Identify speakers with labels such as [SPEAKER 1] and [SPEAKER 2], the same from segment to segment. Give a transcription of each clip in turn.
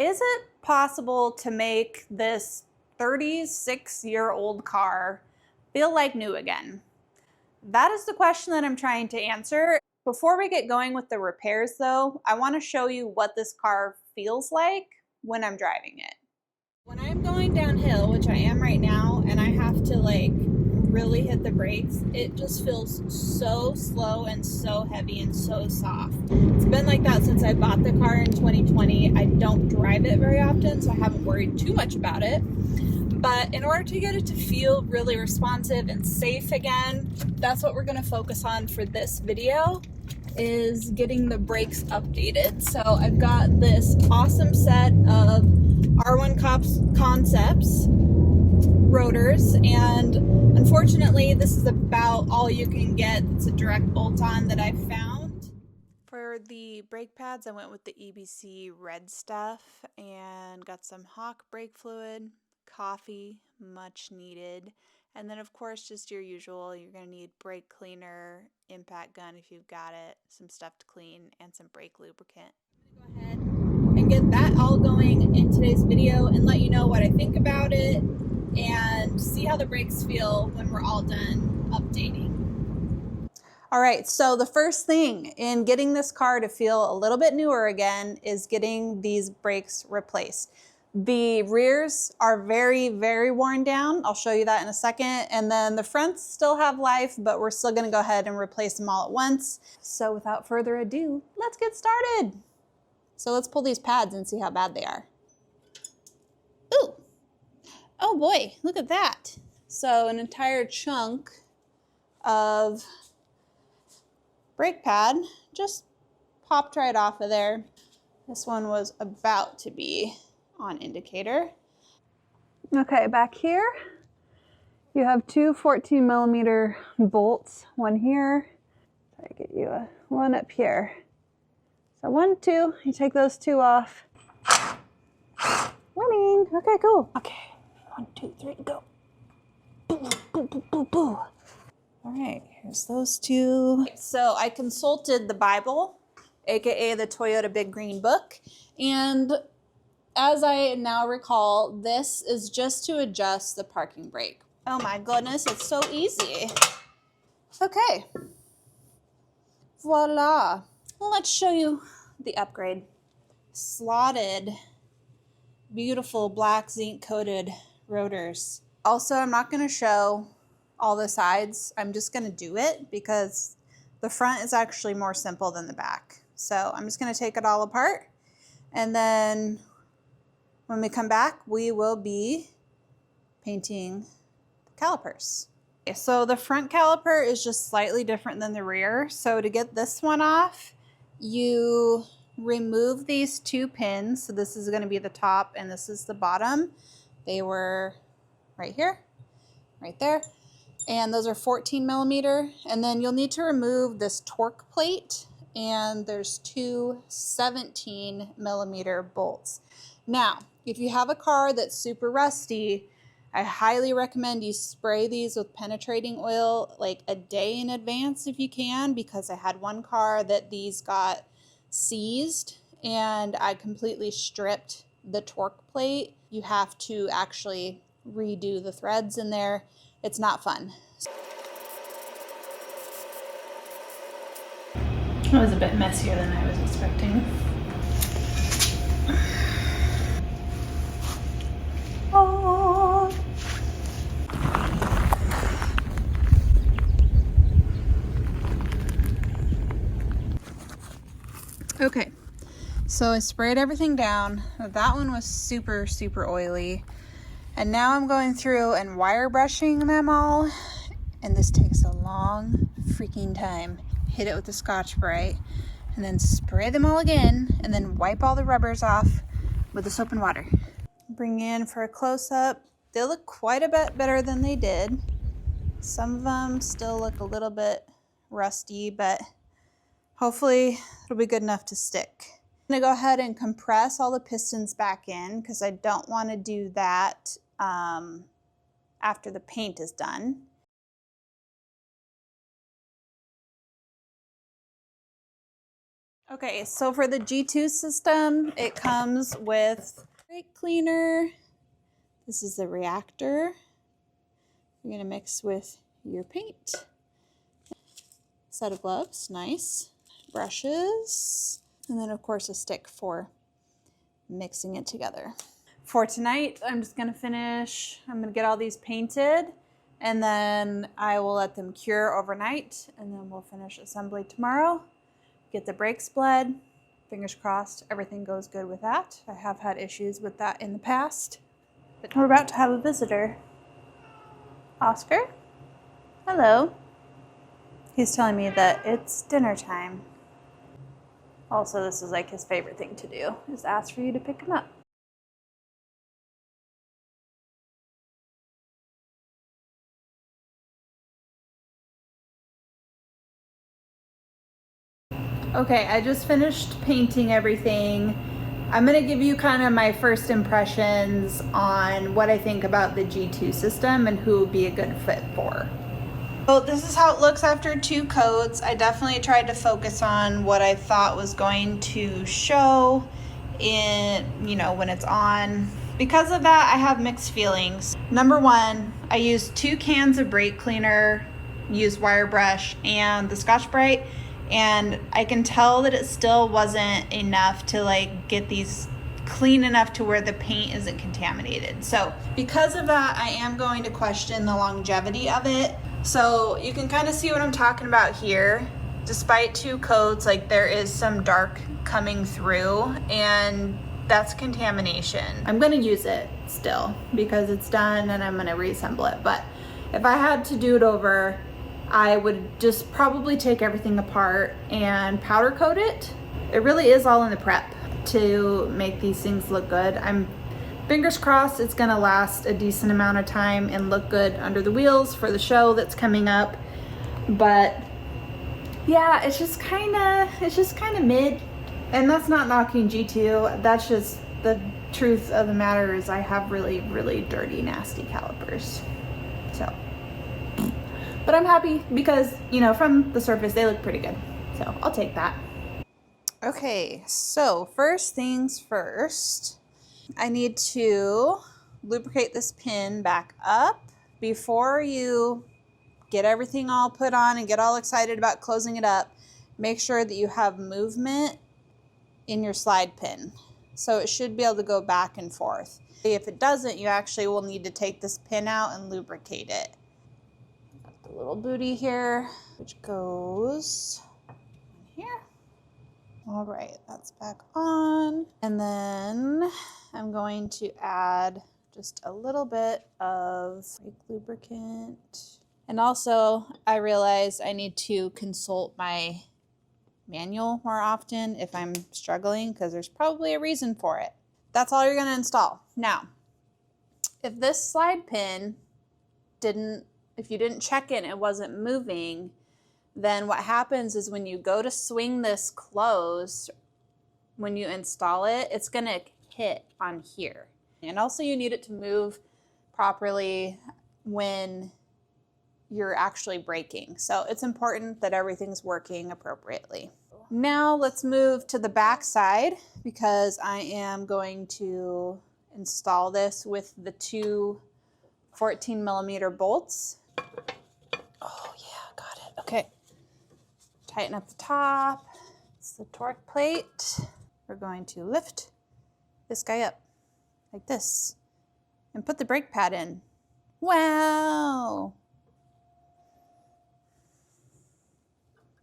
[SPEAKER 1] Is it possible to make this 36-year-old car feel like new again? That is the question that I'm trying to answer. Before we get going with the repairs though, I want to show you what this car feels like when I'm driving it. When I'm going downhill, which I am right now, and I have to like really hit the brakes, it just feels so slow and so heavy and so soft. It's been like that since I bought the car in 2020. I don't drive it very often, so I haven't worried too much about it. But in order to get it to feel really responsive and safe again, that's what we're going to focus on for this video, is getting the brakes updated. So I've got this awesome set of R1 Concepts rotors, and unfortunately this is about all you can get. It's a direct bolt-on that I found. For the brake pads, I went with the EBC Redstuff and got some Hawk brake fluid, coffee, much needed, and then of course just your usual. You're going to need brake cleaner, impact gun if you've got it, some stuff to clean, and some brake lubricant. I'm going to go ahead and get that all going in today's video and let you know what I think about it and see how the brakes feel when we're all done updating. All right, so the first thing in getting this car to feel a little bit newer again is getting these brakes replaced. The rears are very, very worn down. I'll show you that in a second. And then the fronts still have life, but we're still gonna go ahead and replace them all at once. So without further ado, let's get started. So let's pull these pads and see how bad they are. Ooh, oh boy, look at that. So an entire chunk of brake pad just popped right off of there. This one was about to be on indicator. Okay, back here you have two 14mm bolts, one here. Try to get you one up here. So 1, 2, you take those two off. Winning. Okay, cool. Okay, 1, 2, 3, go. Boo, boo, boo, boo, boo. All right, here's those two. So I consulted the Bible, aka the Toyota Big Green Book, and as I now recall, this is just to adjust the parking brake. Oh my goodness, it's so easy. Okay, voila. Let's show you the upgrade. Slotted, beautiful black zinc coated rotors. Also, I'm not gonna show all the sides. I'm just gonna do it because the front is actually more simple than the back. So I'm just gonna take it all apart, and then when we come back, we will be painting the calipers. Okay, so the front caliper is just slightly different than the rear. So to get this one off, you remove these two pins. So this is going to be the top and this is the bottom. They were right here, right there. And those are 14mm. And then you'll need to remove this torque plate, and there's two 17mm bolts. Now, if you have a car that's super rusty, I highly recommend you spray these with penetrating oil like a day in advance if you can, because I had one car that these got seized and I completely stripped the torque plate. You have to actually redo the threads in there. It's not fun. It was a bit messier than I was expecting. Oh. Okay, so I sprayed everything down. That one was super, super oily. And now I'm going through and wire brushing them all. And this takes a long freaking time. Hit it with the Scotch-Brite and then spray them all again and then wipe all the rubbers off with the soap and water. Bring in for a close-up. They look quite a bit better than they did. Some of them still look a little bit rusty, but hopefully it'll be good enough to stick. I'm gonna go ahead and compress all the pistons back in because I don't want to do that after the paint is done. Okay, so for the G2 system, it comes with brake cleaner. This is the reactor. You're gonna mix with your paint. Set of gloves, nice. Brushes, and then of course a stick for mixing it together. For tonight, I'm just gonna get all these painted, and then I will let them cure overnight, and then we'll finish assembly tomorrow. Get the brakes bled. Fingers crossed everything goes good with that. I have had issues with that in the past. But we're about to have a visitor. Oscar? Hello. He's telling me that it's dinner time. Also, this is like his favorite thing to do, is ask for you to pick him up. Okay, I just finished painting everything. I'm gonna give you kind of my first impressions on what I think about the G2 system and who would be a good fit for. So this is how it looks after 2 coats. I definitely tried to focus on what I thought was going to show in, when it's on. Because of that, I have mixed feelings. Number one, I used 2 cans of brake cleaner, used wire brush and the Scotch-Brite, and I can tell that it still wasn't enough to like get these clean enough to where the paint isn't contaminated. So because of that, I am going to question the longevity of it. So you can kind of see what I'm talking about here. Despite 2 coats, like there is some dark coming through, and that's contamination. I'm gonna use it still because it's done and I'm gonna reassemble it. But if I had to do it over, I would just probably take everything apart and powder coat it. It really is all in the prep to make these things look good. I'm fingers crossed it's gonna last a decent amount of time and look good under the wheels for the show that's coming up. But yeah, it's just kind of mid. And that's not knocking G2. That's just the truth of the matter is I have really, really dirty, nasty calipers. So, but I'm happy because, from the surface, they look pretty good. So I'll take that. Okay, so first things first, I need to lubricate this pin back up. Before you get everything all put on and get all excited about closing it up, make sure that you have movement in your slide pin. So it should be able to go back and forth. If it doesn't, you actually will need to take this pin out and lubricate it. Got the little booty here, which goes here. All right, that's back on. And then I'm going to add just a little bit of brake lubricant. And also, I realized I need to consult my manual more often if I'm struggling, because there's probably a reason for it. That's all you're going to install. Now, if this slide pin if you didn't check it and it wasn't moving, then what happens is when you go to swing this closed, when you install it, it's going to hit on here. And also you need it to move properly when you're actually braking. So it's important that everything's working appropriately. Now let's move to the back side because I am going to install this with the 2 14mm bolts. Oh yeah, got it. Okay. Tighten up the top. It's the torque plate. We're going to lift this guy up like this and put the brake pad in. Wow.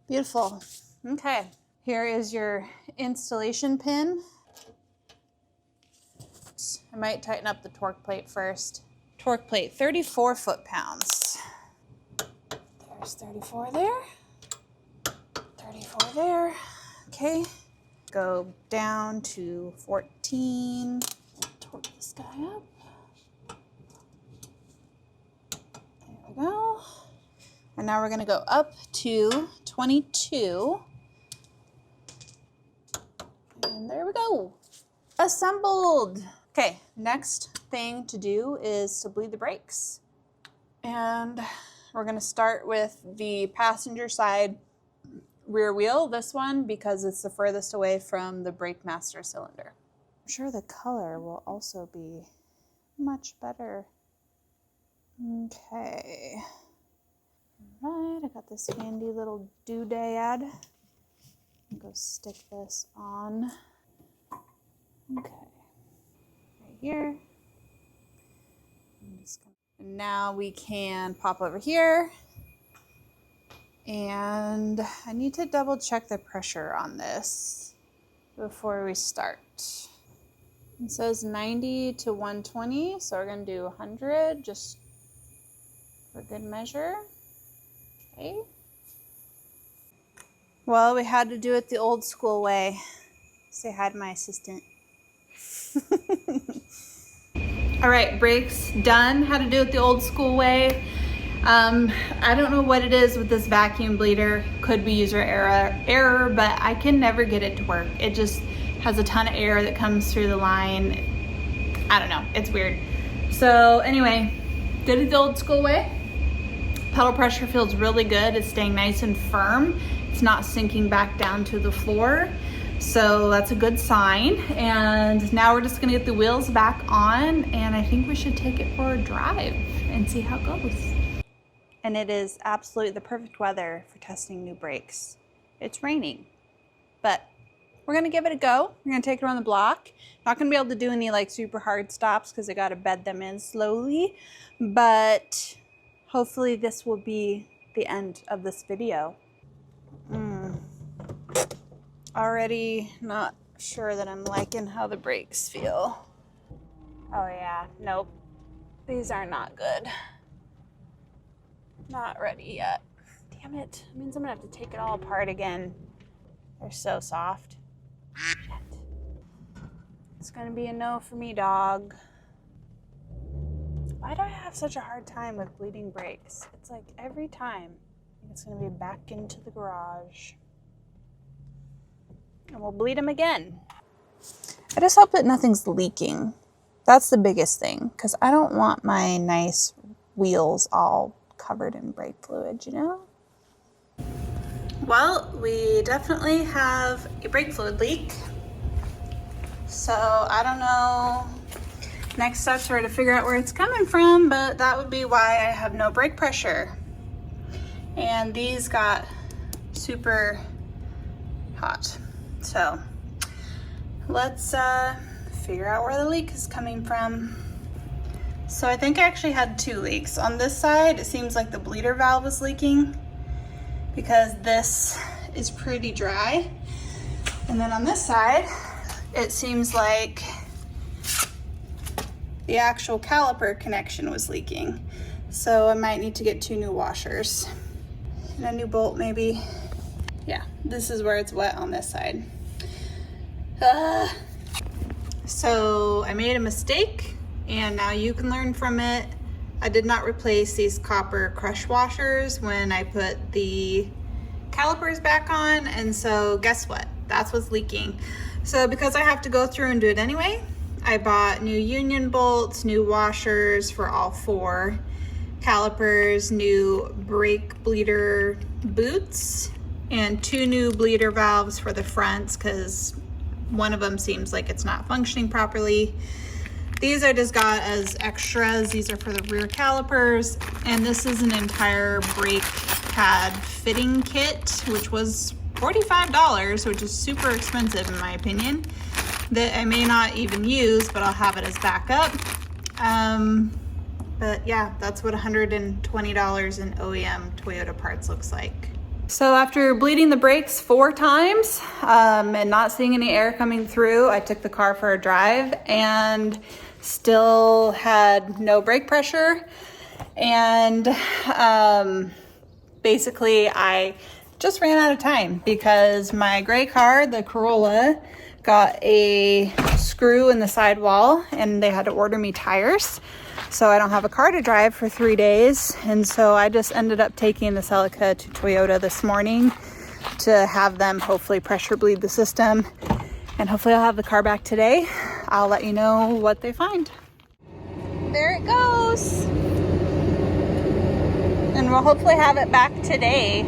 [SPEAKER 1] Beautiful. Okay, here is your installation pin. I might tighten up the torque plate first. Torque plate, 34 foot-pounds. There's 34 there. 34 there. Okay, go down to 14. Torque this guy up. There we go. And now we're going to go up to 22. And there we go. Assembled. Okay, next thing to do is to bleed the brakes. And we're going to start with the passenger side rear wheel, this one, because it's the furthest away from the brake master cylinder. I'm sure the color will also be much better. Okay. All right, I got this handy little doodad. Go stick this on. Okay, right here. And now we can pop over here. And I need to double check the pressure on this before we start. It says 90 to 120, so we're gonna do 100 just for good measure. Okay. Well, we had to do it the old school way. Say hi to my assistant. All right, brakes done. Had to do it the old school way. I don't know what it is with this vacuum bleeder. Could be user error, but I can never get it to work. It just has a ton of air that comes through the line. I don't know, it's weird. So anyway, did it the old school way. Pedal pressure feels really good. It's staying nice and firm. It's not sinking back down to the floor. So that's a good sign. And now we're just gonna get the wheels back on, and I think we should take it for a drive and see how it goes. And it is absolutely the perfect weather for testing new brakes. It's raining, but we're gonna give it a go. We're gonna take it around the block. Not gonna be able to do any like super hard stops because I gotta bed them in slowly, but hopefully this will be the end of this video. Already not sure that I'm liking how the brakes feel. Oh yeah, nope. These are not good. Not ready yet. Damn it. It means I'm gonna have to take it all apart again. They're so soft. Shit. It's gonna be a no for me, dog. Why do I have such a hard time with bleeding brakes? It's like every time it's gonna be back into the garage. And we'll bleed them again. I just hope that nothing's leaking. That's the biggest thing, because I don't want my nice wheels all covered in brake fluid, you know? Well, we definitely have a brake fluid leak. So I don't know. Next steps are to figure out where it's coming from, but that would be why I have no brake pressure. And these got super hot. So let's figure out where the leak is coming from. So I think I actually had two leaks. On this side, it seems like the bleeder valve is leaking because this is pretty dry. And then on this side, it seems like the actual caliper connection was leaking. So I might need to get 2 new washers and a new bolt maybe. Yeah, this is where it's wet on this side. So I made a mistake and now you can learn from it. I did not replace these copper crush washers when I put the calipers back on, and so guess what? That's what's leaking. So because I have to go through and do it anyway, I bought new union bolts, new washers for all 4 calipers, new brake bleeder boots, and 2 new bleeder valves for the fronts because one of them seems like it's not functioning properly. These I just got as extras. These are for the rear calipers, and this is an entire brake pad fitting kit, which was $45, which is super expensive in my opinion, that I may not even use, but I'll have it as backup. But yeah, that's what $120 in OEM Toyota parts looks like. So after bleeding the brakes 4 times and not seeing any air coming through, I took the car for a drive and still had no brake pressure. And basically I just ran out of time because my gray car, the Corolla, got a screw in the sidewall and they had to order me tires. So I don't have a car to drive for 3 days. And so I just ended up taking the Celica to Toyota this morning to have them hopefully pressure bleed the system. And hopefully I'll have the car back today. I'll let you know what they find. There it goes. And we'll hopefully have it back today,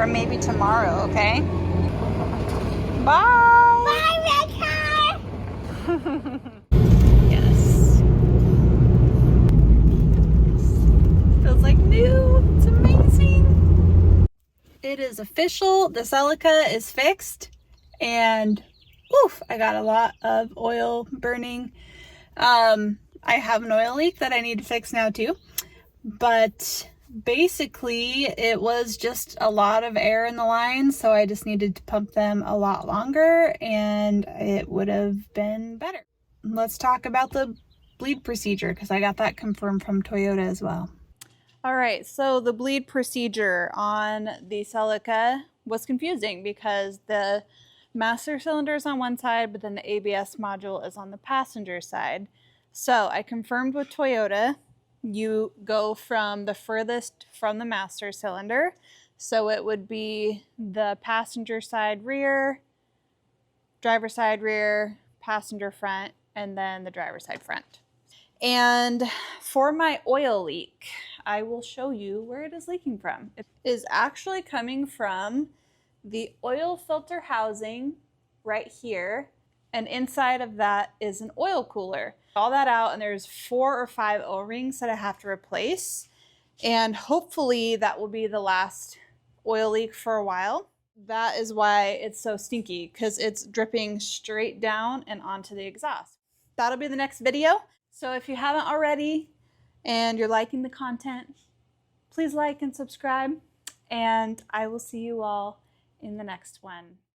[SPEAKER 1] Or maybe tomorrow, okay? Bye!
[SPEAKER 2] Bye, red car!
[SPEAKER 1] Yes. Feels like new. It's amazing. It is official. The Celica is fixed. And oof, I got a lot of oil burning. I have an oil leak that I need to fix now too. But basically it was just a lot of air in the lines, so I just needed to pump them a lot longer and it would have been better. Let's talk about the bleed procedure because I got that confirmed from Toyota as well. All right, so the bleed procedure on the Celica was confusing because the master cylinder is on one side, but then the ABS module is on the passenger side. So I confirmed with Toyota, you go from the furthest from the master cylinder. So it would be the passenger side rear, driver side rear, passenger front, and then the driver side front. And for my oil leak, I will show you where it is leaking from. It is actually coming from the oil filter housing right here, and inside of that is an oil cooler. All that out, and there's 4 or 5 O-rings that I have to replace, and hopefully that will be the last oil leak for a while. That is why it's so stinky, because it's dripping straight down and onto the exhaust. That'll be the next video. So if you haven't already and you're liking the content, please like and subscribe, and I will see you all in the next one.